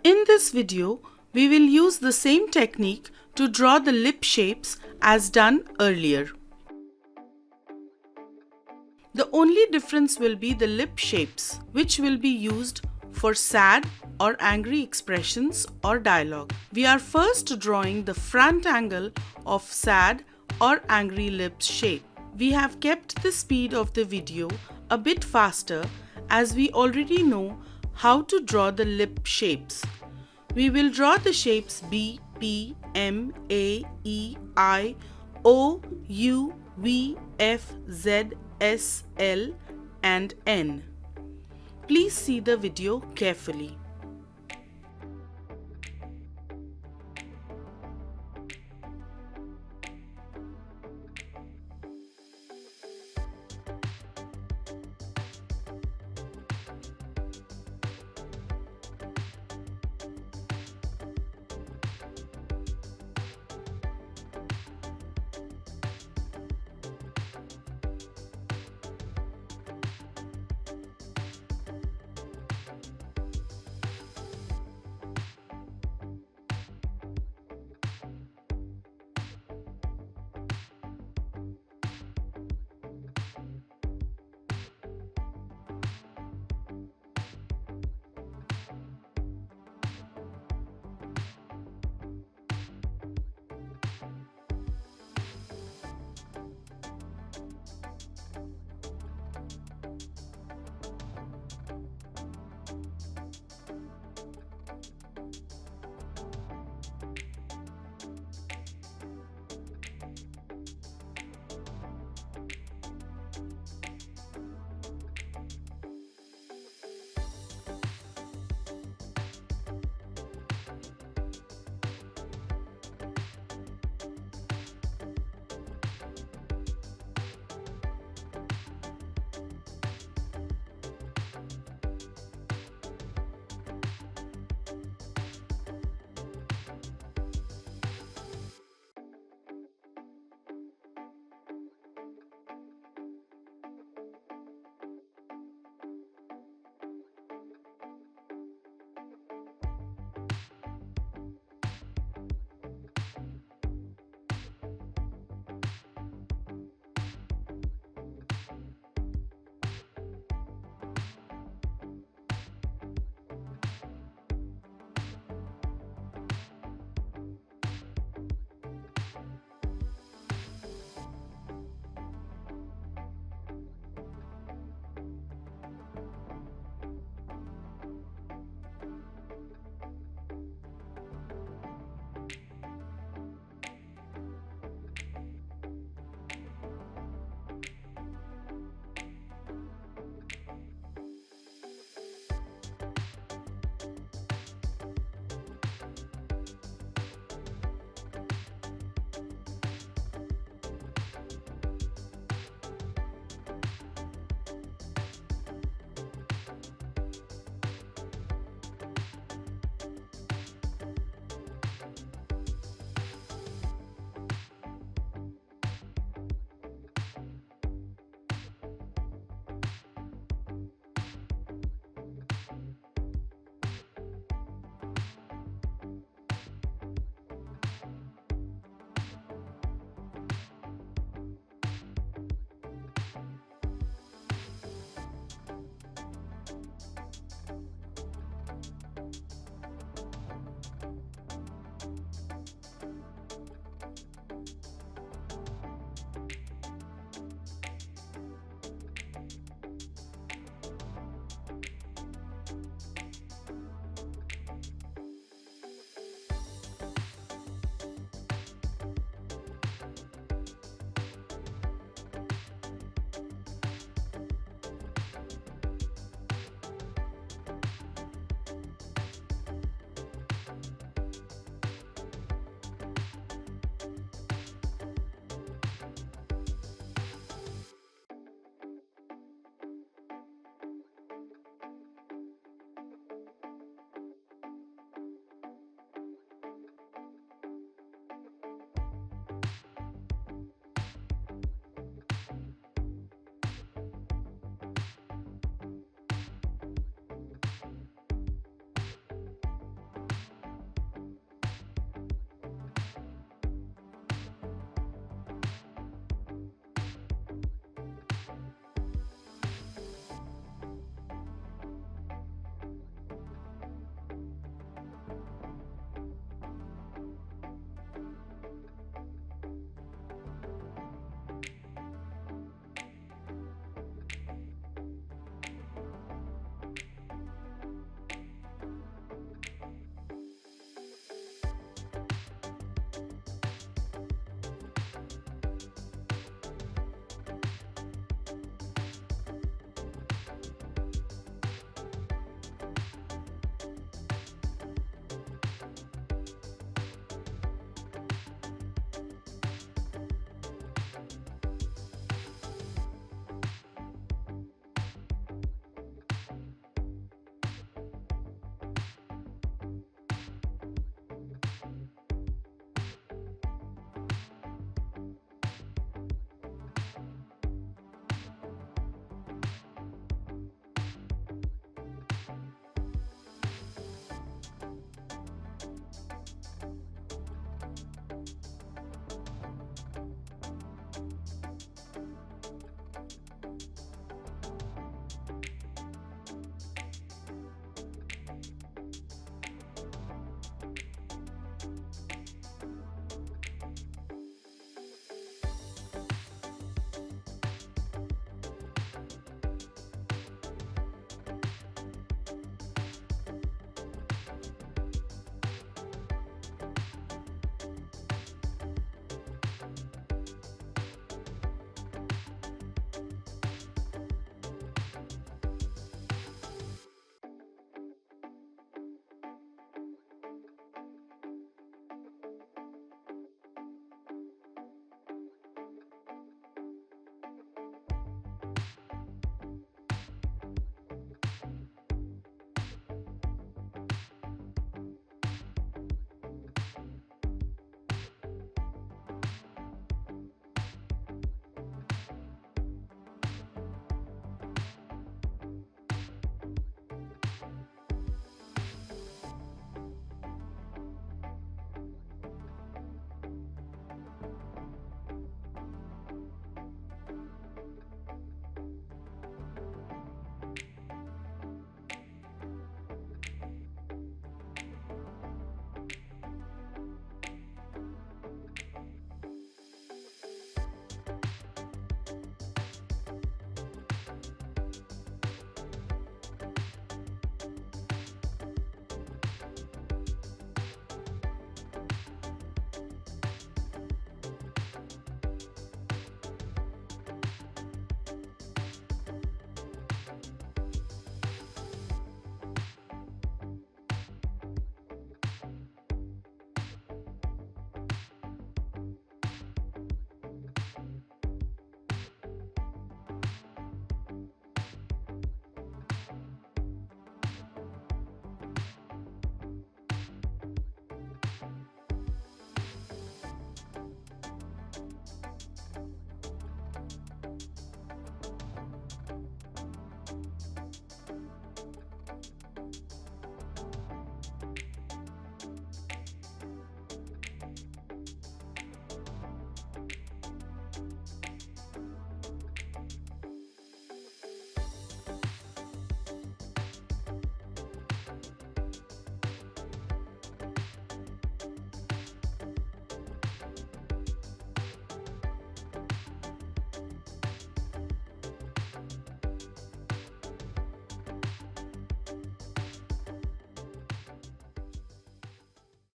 In this video, we will use the same technique to draw the lip shapes as done earlier. The only difference will be the lip shapes, which will be used for sad or angry expressions or dialogue. We are first drawing the front angle of sad or angry lips shape. We have kept the speed of the video a bit faster as we already know how to draw the lip shapes. We will draw the shapes B, P, M, A, E, I, O, U, V, F, Z, S, L and N. Please see the video carefully.